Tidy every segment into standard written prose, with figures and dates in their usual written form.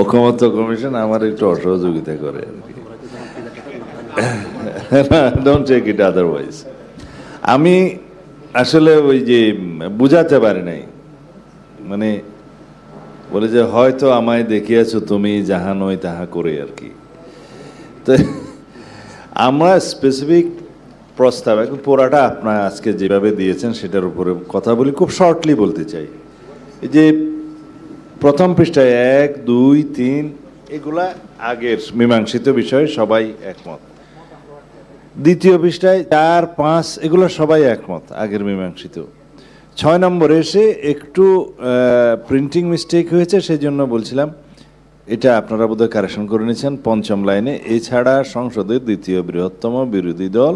ঐকমত্য কমিশন আমার একটু অসহযোগিতা করে আর কি। Don't take it otherwise. আমি আসলে ওই যে বুঝাতে পারি নাই, মানে বলে যে হয়তো আমায় দেখিয়েছো তুমি যাহা নয় তাহা করে আর কি। তো আমরা স্পেসিফিক প্রস্তাব এখন পুরাটা আপনার আজকে যেভাবে দিয়েছেন সেটার উপরে কথা বলি, খুব শর্টলি বলতে চাই। এই যে প্রথম পৃষ্ঠায় 1, 2, 3 এগুলা আগের মীমাংসিত বিষয়ে সবাই একমত। দ্বিতীয় পৃষ্ঠায় 4, 5 এগুলো সবাই একমত, আগের মীমাংসিত। 6 নম্বরে এসে একটু প্রিন্টিং মিস্টেক হয়েছে, সেই জন্য বলছিলাম এটা আপনারা বোধহয় কারেকশন করে নিয়েছেন। 5ম লাইনে এছাড়া সংসদের দ্বিতীয় বৃহত্তম বিরোধী দল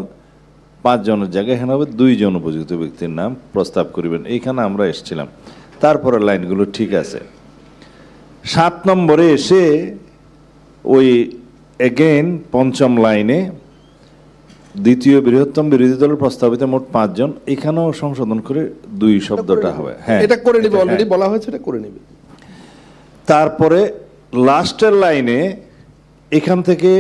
5 জনের জায়গায় এখানে হবে 2 জন উপযুক্ত ব্যক্তির নাম প্রস্তাব করিবেন, এইখানে আমরা এসেছিলাম। তারপরে লাইনগুলো ঠিক আছে। 7 নম্বরে এসে ওই এগেইন 5ম লাইনে দ্বিতীয় বৃহত্তম বিরোধী দলের প্রস্তাবিত মোট 5 জন, এখানেও সংশোধন করে 2 শব্দটা হবে। হ্যাঁ, এটা করে নিবে, অলরেডি বলা হয়েছে, এটা করে নিবে। তারপরে লাস্টের লাইনে এখান থেকে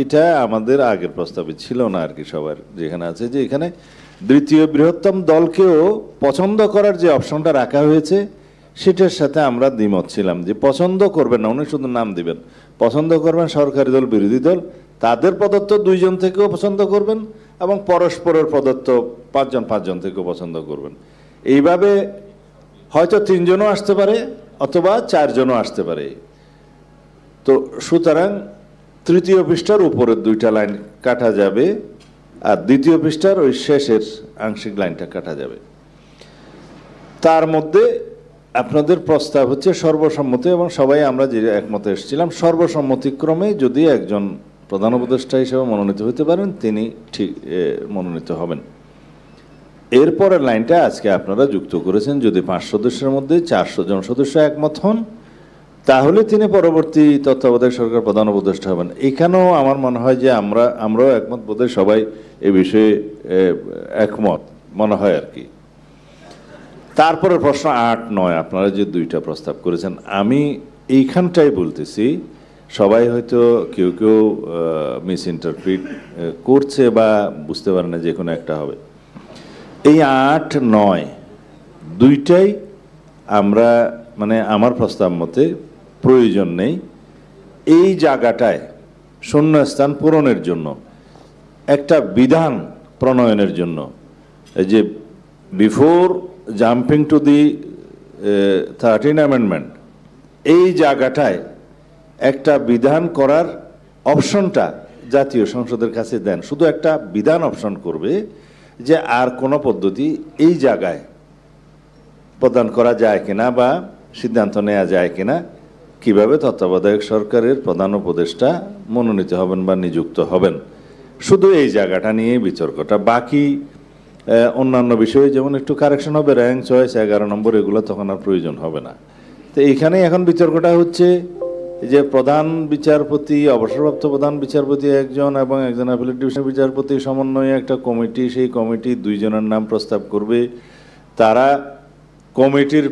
এটা আমাদের আগের প্রস্তাবে ছিল না আর কি, সবার যেখানে আছে যে এখানে দ্বিতীয় বৃহত্তম দলকেও পছন্দ করার যে অপশনটা রাখা হয়েছে সেটার সাথে আমরা দ্বিমত ছিলাম, যে পছন্দ করবেন না, উনি শুধু নাম দিবেন। পছন্দ করবেন সরকারি দল, বিরোধী দল, তাদের প্রদত্ত 2 জন থেকেও পছন্দ করবেন এবং পরস্পরের প্রদত্ত 5 জন থেকেও পছন্দ করবেন। এইভাবে হয়তো 3 জনও আসতে পারে অথবা 4 জনও আসতে পারে। তো সুতরাং তৃতীয় পৃষ্ঠার উপরের 2টা লাইন কাটা যাবে আর দ্বিতীয় পৃষ্ঠার ওই শেষের আংশিক লাইনটা কাটা যাবে। তার মধ্যে আপনাদের প্রস্তাব হচ্ছে সর্বসম্মতি, এবং সবাই আমরা যে একমতে এসেছিলাম সর্বসম্মতিক্রমে যদি একজন প্রধান উপদেষ্টা হিসেবে মনোনীত হতে পারেন তিনি ঠিক মনোনীত হবেন। এরপরের লাইনটা আজকে আপনারা যুক্ত করেছেন, যদি 5 সদস্যের মধ্যে 400 জন সদস্য একমত হন তাহলে তিনি পরবর্তী তত্ত্বাবধায়ক সরকার প্রধান উপদেষ্টা হবেন। এখানেও আমার মনে হয় যে আমরাও একমত, বোধহয় সবাই এ বিষয়ে একমত মনে হয় আর কি। তারপরে প্রশ্ন 8, 9 আপনারা যে 2টা প্রস্তাব করেছেন, আমি এইখানটাই বলতেছি, সবাই হয়তো কেউ কেউ মিস ইন্টারপ্রিট করছে বা বুঝতে পারে না, যে কোনো একটা হবে। এই 8, 9 2টাই আমরা মানে আমার প্রস্তাব মতে প্রয়োজন নেই। এই জায়গাটায় শূন্যস্থান পূরণের জন্য একটা বিধান প্রণয়নের জন্য, এই যে before jumping to the 13 amendment, এই জায়গাটায় একটা বিধান করার অপশনটা জাতীয় সংসদের কাছে দেন। শুধু একটা বিধান অপশন করবে যে আর কোনো পদ্ধতি এই জায়গায় প্রদান করা যায় কিনা বা সিদ্ধান্ত নেওয়া যায় কিনা, কিভাবে তত্ত্বাবধায়ক সরকারের প্রধান উপদেষ্টা মনোনীত হবেন বা নিযুক্ত হবেন, শুধু এই জায়গাটা নিয়ে বিতর্কটা। বাকি অন্যান্য বিষয়ে যেমন একটু কারেকশন হবে, র্যাঙ্ক চয়েস 11 নম্বর, এগুলো তখন আর প্রয়োজন হবে না। তো এইখানেই এখন বিতর্কটা হচ্ছে যে প্রধান বিচারপতি, অবসরপ্রাপ্ত প্রধান বিচারপতি একজন এবং একজন অ্যাপিলেট ডিভিশনের বিচারপতি সমন্বয়ে একটা কমিটি, সেই কমিটি 2 জনের নাম প্রস্তাব করবে, তারা কমিটির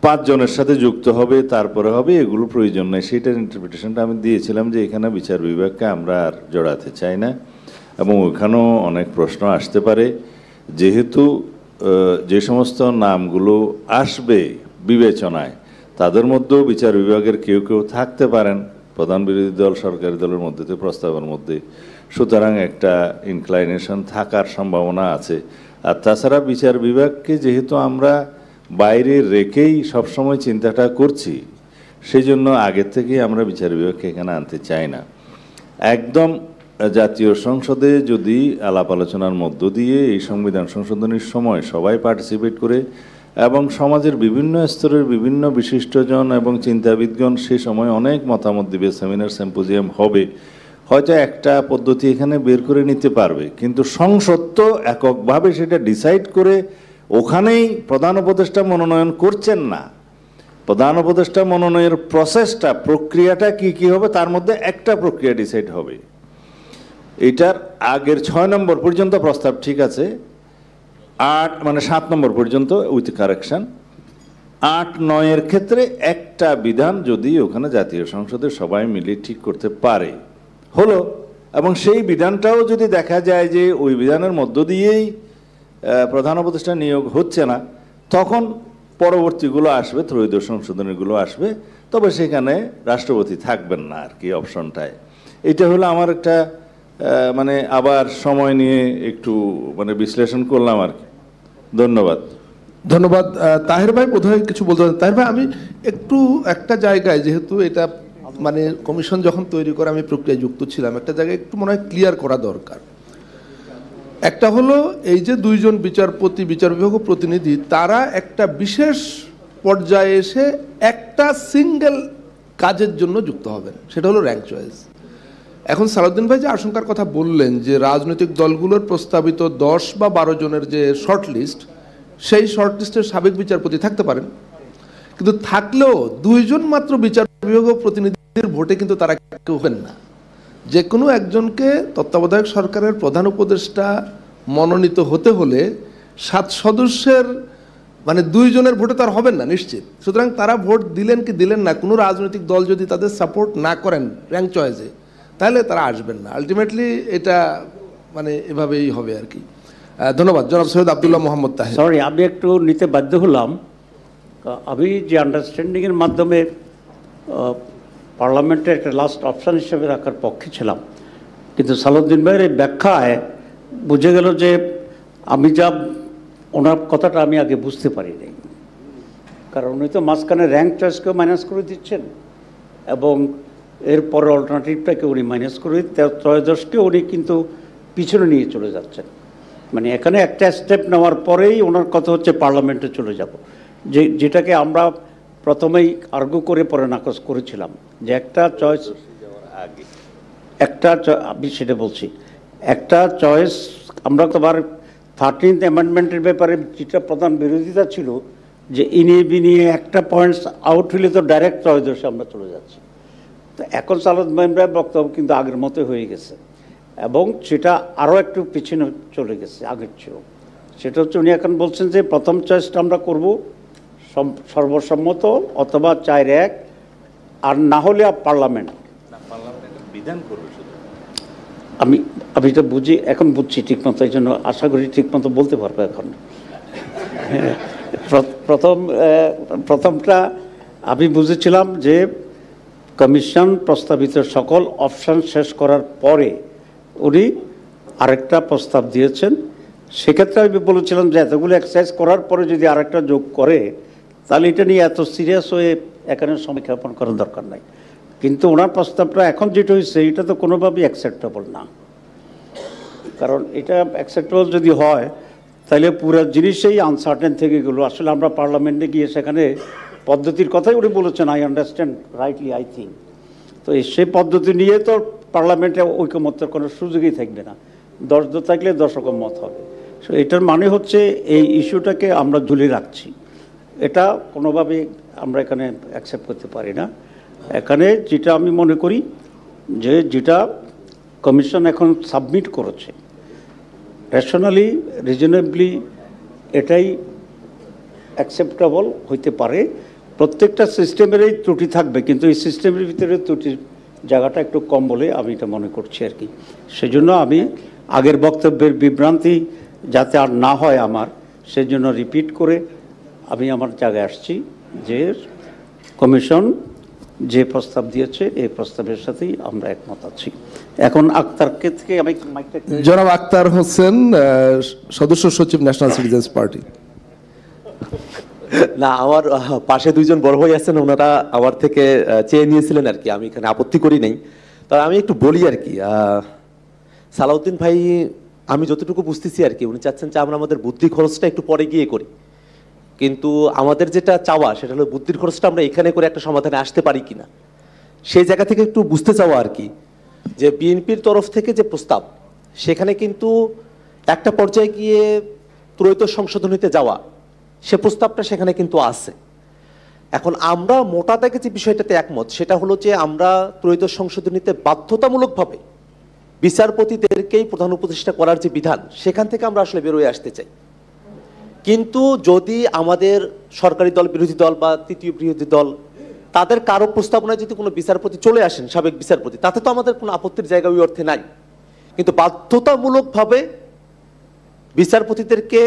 5 জনের সাথে যুক্ত হবে, তারপরে হবে, এগুলো প্রয়োজন নেই। সেইটার ইন্টারপ্রিটেশনটা আমি দিয়েছিলাম যে এখানে বিচার বিভাগকে আমরা আর জড়াতে চাই না, এবং ওখানেও অনেক প্রশ্ন আসতে পারে, যেহেতু যে সমস্ত নামগুলো আসবে বিবেচনায় তাদের মধ্যেও বিচার বিভাগের কেউ কেউ থাকতে পারেন প্রধান বিরোধী দল সরকারি দলের মধ্যে প্রস্তাবের মধ্যে, সুতরাং একটা ইনক্লাইনেশন থাকার সম্ভাবনা আছে। আর তাছাড়া বিচার বিভাগকে যেহেতু আমরা বাইরে রেখেই সবসময় চিন্তাটা করছি, সেই জন্য আগের থেকেই আমরা বিচার বিভাগকে এখানে আনতে চাই না। একদম জাতীয় সংসদে যদি আলাপ আলোচনার মধ্য দিয়ে এই সংবিধান সংশোধনের সময় সবাই পার্টিসিপেট করে এবং সমাজের বিভিন্ন স্তরের বিভিন্ন বিশিষ্টজন এবং চিন্তাবিদগণ সে সময় অনেক মতামত দিবে, সেমিনার সিম্পোজিয়াম হবে, হয়তো একটা পদ্ধতি এখানে বের করে নিতে পারবে। কিন্তু সংসদ তো এককভাবে সেটা ডিসাইড করে ওখানেই প্রধান উপদেষ্টা মনোনয়ন করছেন না। প্রধান উপদেষ্টা মনোনয়নের প্রসেসটা, প্রক্রিয়াটা কি কি হবে, তার মধ্যে একটা প্রক্রিয়া ডিসাইড হবে। এটার আগের 6 নম্বর পর্যন্ত প্রস্তাব ঠিক আছে, 8 মানে 7 নম্বর পর্যন্ত উইথ কারেকশন, 8-9-এর ক্ষেত্রে একটা বিধান যদি ওখানে জাতীয় সংসদে সবাই মিলে ঠিক করতে পারে হলো, এবং সেই বিধানটাও যদি দেখা যায় যে ওই বিধানের মধ্য দিয়েই প্রধান উপদেষ্টা নিয়োগ হচ্ছে না, তখন পরবর্তীগুলো আসবে, ত্রয়োদশ সংশোধনীগুলো আসবে, তবে সেখানে রাষ্ট্রপতি থাকবেন না আর কি অপশনটায়। এটা হলো আমার একটা মানে আবার সময় নিয়ে একটু মানে বিশ্লেষণ করলাম আর কি। ধন্যবাদ। ধন্যবাদ। তাহের ভাই বোধহয় কিছু বলতে পারেন। তাহের ভাই, আমি একটু একটা জায়গায়, যেহেতু এটা মানে কমিশন যখন তৈরি করে আমি প্রক্রিয়ায় যুক্ত ছিলাম, একটা জায়গায় একটু মনে হয় ক্লিয়ার করা দরকার। একটা হলো এই যে দুইজন বিচারপতি, বিচার বিভাগ প্রতিনিধি, তারা একটা বিশেষ পর্যায়ে এসে একটা সিঙ্গেল কাজের জন্য যুক্ত হবেন, সেটা হলো র্যাঙ্ক চয়েস। এখন সালাউদ্দিন ভাই যে আশঙ্কার কথা বললেন যে রাজনৈতিক দলগুলোর প্রস্তাবিত 10 বা 12 জনের যে শর্ট লিস্ট, সেই শর্ট লিস্টের সাবেক বিচারপতি থাকতে পারেন, কিন্তু থাকলেও 2 জন মাত্র বিচার বিভাগ প্রতিনিধির ভোটে কিন্তু তারা কেউ হবেন না। যে কোনো একজনকে তত্ত্বাবধায়ক সরকারের প্রধান উপদেষ্টা মনোনীত হতে হলে 7 সদস্যের মানে 2 জনের ভোটে তার হবেন না নিশ্চিত। সুতরাং তারা ভোট দিলেন কি দিলেন না, কোনো রাজনৈতিক দল যদি তাদের সাপোর্ট না করেন র্যাঙ্ক চয়েসে, তাহলে তারা আসবেন না। আলটিমেটলি এটা মানে এভাবেই হবে আর কি। ধন্যবাদ। জনাব সৈয়দ আব্দুল্লাহ মোহাম্মদ তাহের। সরি, আমি একটু নিতে বাধ্য হলাম। আমি যে আন্ডারস্ট্যান্ডিংয়ের মাধ্যমে পার্লামেন্টের একটা লাস্ট অপশান হিসেবে রাখার পক্ষে ছিলাম, কিন্তু সালাউদ্দিন ভাইয়ের এই ব্যাখ্যায় বুঝে গেল যে আমি যা ওনার কথাটা আমি আগে বুঝতে পারিনি। কারণ উনি তো মাঝখানে র্যাঙ্ক চয়েসকেও মাইনাস করে দিচ্ছেন এবং এরপরে অল্টারনেটিভটাকে উনি মাইনাস করে ত্রয়োদশকে উনি কিন্তু পিছনে নিয়ে চলে যাচ্ছেন। মানে এখানে একটা স্টেপ নেওয়ার পরেই ওনার কথা হচ্ছে পার্লামেন্টে চলে যাব, যেটাকে আমরা প্রথমেই আর্গু করে পরে নাকচ করেছিলাম যে একটা চয়েস, আমি সেটা বলছি, একটা চয়েস। আমরা তোমার 13th অ্যামেন্ডমেন্টের ব্যাপারে যেটা প্রধান বিরোধিতা ছিল যে ইনিয়ে বিনিয়ে একটা পয়েন্টস আউট হলে তো ডাইরেক্ট ত্রয়োদশে আমরা চলে যাচ্ছি। তো এখন সালাউদ্দিন ভাইয়ের বক্তব্য কিন্তু আগের মতো হয়ে গেছে এবং সেটা আরও একটু পিছনে চলে গেছে আগের চেয়েও। সেটা হচ্ছে উনি এখন বলছেন যে প্রথম চয়েসটা আমরা করব সর্বসম্মত অথবা 4-1, আর না হলে পার্লামেন্ট বিধান করবে। আমি এটা বুঝি, এখন বুঝছি ঠিকমতো, এই জন্য আশা করি ঠিকমতো বলতে পারবো এখন। প্রথমটা আমি বুঝেছিলাম যে কমিশন প্রস্তাবিত সকল অপশান শেষ করার পরে উনি আরেকটা প্রস্তাব দিয়েছেন। সেক্ষেত্রে আমি বলেছিলাম যে এতগুলো এক্সারসাইজ করার পরে যদি আরেকটা যোগ করে তাহলে এটা নিয়ে এত সিরিয়াস হয়ে এখানে সমীক্ষাপন করার দরকার নাই। কিন্তু ওনার প্রস্তাবটা এখন যেটা হয়েছে এটা তো কোনোভাবেই অ্যাকসেপ্টেবল না। কারণ এটা অ্যাকসেপ্টেবল যদি হয় তাহলে পুরো জিনিসেই আনসার্টেন থেকে গেলো। আসলে আমরা পার্লামেন্টে গিয়ে সেখানে পদ্ধতির কথাই উনি বলেছেন, I understand rightly I think. তো সেই পদ্ধতি নিয়ে তো পার্লামেন্টে ঐকমত্যের কোনো সুযোগই থাকবে না, 10 জন থাকলে 10 রকম মত হবে। সো এটার মানে হচ্ছে এই ইস্যুটাকে আমরা ঝুলিয়ে রাখছি, এটা কোনোভাবে আমরা এখানে অ্যাকসেপ্ট করতে পারি না। এখানে যেটা আমি মনে করি যে যেটা কমিশন এখন সাবমিট করেছে রেশনালি রিজনেবলি এটাই অ্যাকসেপ্টেবল হইতে পারে। প্রত্যেকটা সিস্টেমেরই ত্রুটি থাকবে, কিন্তু এই সিস্টেমের ভিতরে ত্রুটির জায়গাটা একটু কম বলে আমি এটা মনে করছি আর কি। সেজন্য আমি আগের বক্তব্যের বিভ্রান্তি যাতে আর না হয় আমার, সেজন্য রিপিট করে আমি আমার জায়গায় আসছি যে কমিশন যে প্রস্তাব দিয়েছে এই প্রস্তাবের সাথেই আমরা একমত আছি। এখন আক্তারকে থেকে আমি জনাব আক্তার হোসেন, সদস্য সচিব, ন্যাশনাল সিটিজেন্স পার্টি। না, আমার পাশে 2 জন বড় ভাই আছেন, ওনারা আমার থেকে চেয়ে নিয়েছিলেন আর কি, আমি এখানে আপত্তি করি নাই। তবে আমি একটু বলি আর কি, সালাউদ্দিন ভাই আমি যতটুকু বুঝতেছি আর কি উনি চাচ্ছেন যে আমরা আমাদের বুদ্ধি খরচটা একটু পরে গিয়ে করি, কিন্তু আমাদের যেটা চাওয়া সেটা হলো বুদ্ধির খরচটা আমরা এখানে করে একটা সমাধানে আসতে পারি কিনা, সেই জায়গা থেকে একটু বুঝতে চাওয়া আর কি। যে বিএনপির তরফ থেকে যে প্রস্তাব সেখানে কিন্তু একটা পর্যায়ে গিয়ে ত্রয়োদশ সংশোধনীতে যাওয়া, সে প্রস্তাবটা সেখানে কিন্তু আছে। এখন আমরা মোটা দাগে যে বিষয়টাতে একমত সেটা হলো যে আমরা ত্রয়োদশ সংশোধনীতে বাধ্যতামূলকভাবে বিচারপতিদেরকেই প্রধান উপদেষ্টা করার যে বিধান, সেখান থেকে আমরা আসলে বেরোয় আসতে চাই। কিন্তু যদি আমাদের সরকারি দল, বিরোধী দল বা তৃতীয় বিরোধী দল তাদের কারো প্রস্তাবনায় যদি কোনো বিচারপতি চলে আসেন, সাবেক বিচারপতি, তাতে তো আমাদের কোনো আপত্তির জায়গা ওই অর্থে নাই। কিন্তু বাধ্যতামূলকভাবে বিচারপতিদেরকে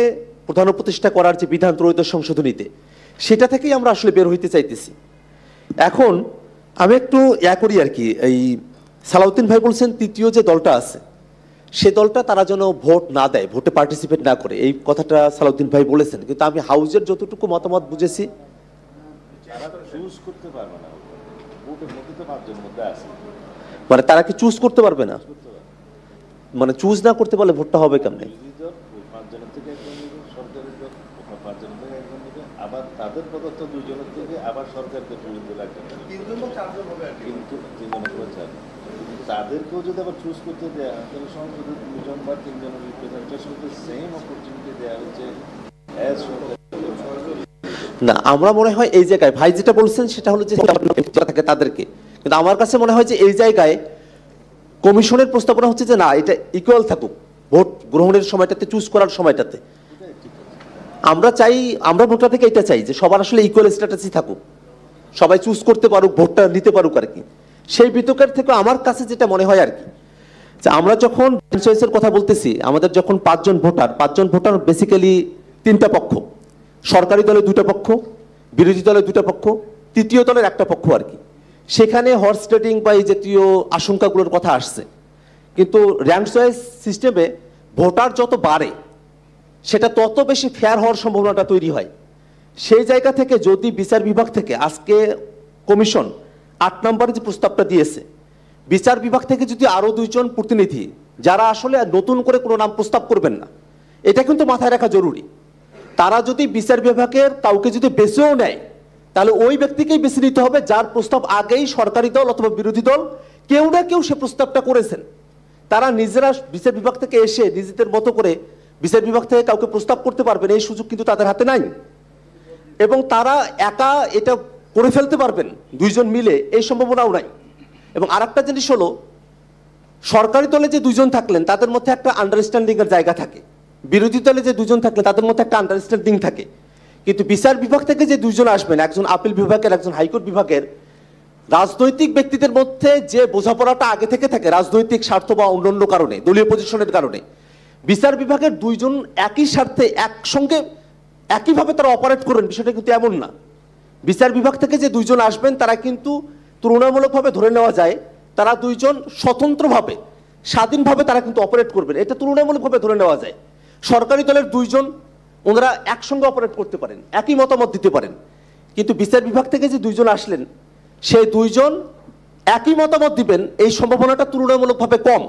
প্রধান উপদেষ্টা করার যে বিধান ত্রয়োদশ সংশোধনীতে, সেটা থেকেই আমরা আসলে বের হইতে চাইতেছি। এখন আমি একটু করি আর কি, এই সালাউদ্দিন ভাই বলছেন তৃতীয় যে দলটা আছে সে দলটা তারা যেন ভোট না দেয়, ভোটে পার্টিসিপেট না করে, এই কথাটা সালাউদ্দিন ভাই বলেছেন। কিন্তু আমি হাউজের যতটুকু মতামত বুঝেছি, মানে তারা কি চুজ করতে পারবে না, মানে চুজ না করতে পারলে ভোটটা হবে কেমনে? আবার তাদের পদার্থ দুইজনের থেকে আবার সরকারকে বিরুদ্ধে লাগবে, কিন্তু তাদেরকেও যদি আবার চুজ করতে দেওয়া হয় তাহলে সংসদে 2জন বা 3জনের রিপ্রেজেন্টেশনকে সেম অপরচুনিটি দেওয়া হচ্ছে না। আমরা মনে হয় এই জায়গায় ভাই যেটা বলছেন সেটা হলো যে থাকে তাদেরকে, কিন্তু আমার কাছে মনে হয় যে এই জায়গায় কমিশনের প্রস্তাবনা হচ্ছে যে না, এটা ইকুয়াল থাকুক ভোট গ্রহণের সময়টাতে, চুজ করার সময়টাতে। আমরা চাই, আমরা ভোটার থেকে এটা চাই যে সবার আসলে ইকুয়াল স্ট্যাটাসই থাকুক, সবাই চুজ করতে পারুক, ভোটটা নিতে পারুক আর কি। সেই বিতর্কের থেকে আমার কাছে যেটা মনে হয় আর কি, যে আমরা যখন চয়েসের কথা বলতেছি, আমাদের যখন 5জন ভোটার বেসিক্যালি 3টা পক্ষ, সরকারি দলের 2টা পক্ষ, বিরোধী দলের 2টা পক্ষ, তৃতীয় দলের 1টা পক্ষ আর কি। সেখানে হর্স ট্রেডিং বা এই জাতীয় আশঙ্কাগুলোর কথা আসছে। কিন্তু র্যাঙ্ক চয়েস সিস্টেমে ভোটার যত বাড়ে সেটা তত বেশি ফেয়ার হওয়ার সম্ভাবনাটা তৈরি হয়। সেই জায়গা থেকে যদি বিচার বিভাগ থেকে আজকে কমিশন 8 নম্বরে যে প্রস্তাবটা দিয়েছে, বিচার বিভাগ থেকে যদি আরো 2জন প্রতিনিধি যারা আসলে নতুন করে কোনো নাম প্রস্তাব করবেন না, এটা কিন্তু মাথায় রাখা জরুরি। তারা যদি বিচার বিভাগের কাউকে যদি বেছেও নেয়, তাহলে ওই ব্যক্তিকেই বেছে নিতে হবে যার প্রস্তাব আগেই সরকারি দল অথবা বিরোধী দল কেউ না কেউ সে প্রস্তাবটা করেছেন। তারা নিজেরা বিচার বিভাগ থেকে এসে নিজেদের মতো করে বিচার বিভাগ থেকে কাউকে প্রস্তাব করতে পারবেন, এই সুযোগ কিন্তু তাদের হাতে নাই। এবং তারা একা এটা করে ফেলতে পারবেন 2জন মিলে, এই সম্ভাবনাও নাই। এবং আরেকটা জিনিস হলো, সরকারি দলে যে 2জন থাকলেন তাদের মধ্যে একটা আন্ডারস্ট্যান্ডিং এর জায়গা থাকে, বিরোধী দলে যে 2জন থাকলেন তাদের মধ্যে একটা আন্ডারস্ট্যান্ডিং থাকে। কিন্তু বিচার বিভাগ থেকে যে 2জন আসবেন, একজন আপিল বিভাগের, একজন হাইকোর্ট বিভাগের, রাজনৈতিক ব্যক্তিদের মধ্যে যে বোঝাপড়াটা আগে থেকে থাকে, রাজনৈতিক স্বার্থ বা অন্যান্য কারণে, দলীয় পজিশনের কারণে, বিচার বিভাগের 2জন একই স্বার্থে একসঙ্গে একইভাবে তারা অপারেট করবেন বিষয়টা কিন্তু এমন না। বিচার বিভাগ থেকে যে 2জন আসবেন তারা কিন্তু তুলনামূলকভাবে ধরে নেওয়া যায় তারা 2জন স্বতন্ত্রভাবে, স্বাধীনভাবে তারা কিন্তু অপারেট করবেন, এটা তুলনামূলকভাবে ধরে নেওয়া যায়। সরকারি দলের 2জন ওনারা একসঙ্গে অপারেট করতে পারেন, একই মতামত দিতে পারেন, কিন্তু বিচার বিভাগ থেকে যে 2জন আসলেন সেই 2জন একই মতামত দিবেন এই সম্ভাবনাটা তুলনামূলকভাবে কম।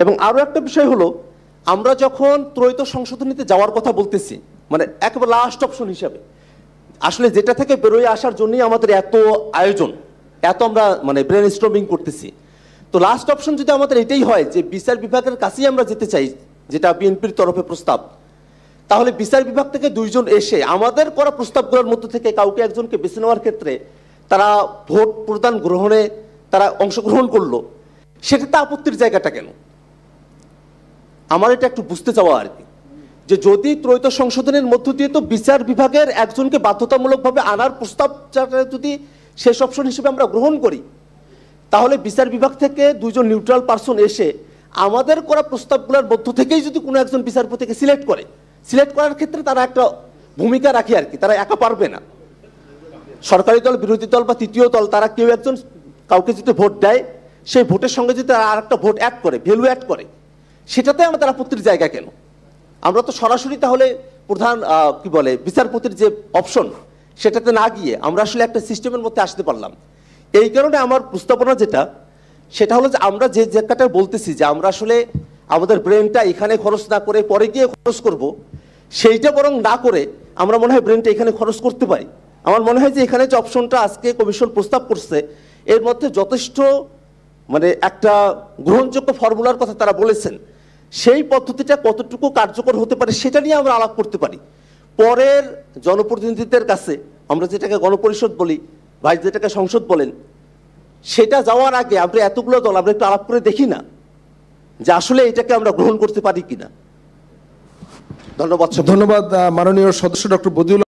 এবং আরো একটা বিষয় হলো, আমরা যখন ত্রয়োদশ সংশোধনীতে যাওয়ার কথা বলতেছি, মানে একেবারে লাস্ট অপশন হিসাবে, আসলে যেটা থেকে বেরোয় আসার জন্যই আমাদের এত আয়োজন, এত আমরা মানে ব্রেন স্টর্মিং করতেছি। তো লাস্ট অপশন যদি আমাদের এটাই হয় যে বিচার বিভাগের কাছেই আমরা যেতে চাই, যেটা বিএনপির তরফে প্রস্তাব, তাহলে বিচার বিভাগ থেকে 2জন এসে আমাদের করা প্রস্তাবগুলোর মধ্যে থেকে কাউকে একজনকে বেছে নেওয়ার ক্ষেত্রে তারা ভোট প্রদান গ্রহণে তারা অংশগ্রহণ করলো, সেটাতে আপত্তির জায়গাটা কেন? আমার এটা একটু বুঝতে চাওয়া আর কি, যে যদি ত্রয়োদশ সংশোধনের মধ্য দিয়ে তো বিচার বিভাগের একজনকে বাধ্যতামূলকভাবে আনার প্রস্তাব যদি শেষ অপশন হিসেবে আমরা গ্রহণ করি, তাহলে বিচার বিভাগ থেকে 2জন নিউট্রাল পার্সন এসে আমাদের করা প্রস্তাবগুলোর মধ্য থেকেই যদি কোনো একজন বিচারপতিকে সিলেক্ট করার ক্ষেত্রে তারা একটা ভূমিকা রাখে আর কি, তারা একা পারবে না। সরকারি দল, বিরোধী দল বা তৃতীয় দল তারা কেউ একজন কাউকে যদি ভোট দেয়, সেই ভোটের সঙ্গে যদি তারা আর একটা ভোট অ্যাড করে, ভ্যালু অ্যাড করে, সেটাতে আমাদের আপত্তির জায়গা কেন? আমরা তো সরাসরি তাহলে প্রধান কি বলে বিচারপতির যে অপশন সেটাতে না গিয়ে আমরা আসলে একটা সিস্টেমের মধ্যে আসতে পারলাম। এই কারণে আমার প্রস্তাবনা যেটা, সেটা হলো যে আমরা যে জায়গাটা বলতেছি যে আমরা আসলে আমাদের ব্রেনটা এখানে খরচ না করে পরে গিয়ে খরচ করব, সেইটা বরং না করে আমরা মনে হয় ব্রেনটা এখানে খরচ করতে পারি। আমার মনে হয় যে এখানে যে অপশনটা আজকে কমিশন প্রস্তাব করছে এর মধ্যে যথেষ্ট মানে একটা গ্রহণযোগ্য ফর্মুলার কথা তারা বলেছেন, সেই পদ্ধতিটা কতটুকু কার্যকর হতে পারে সেটা নিয়ে আমরা আলাপ করতে পারি। পরের জনপ্রতিনিধিদের কাছে আমরা যেটাকে গণপরিষদ বলি, ভাই যেটাকে সংসদ বলেন, সেটা যাওয়ার আগে আমরা এতগুলো দল আমরা একটু আলাপ করে দেখি না যে আসলে এটাকে আমরা গ্রহণ করতে পারি কিনা। ধন্যবাদ। ধন্যবাদ মাননীয় সদস্য ডক্টর বদিউল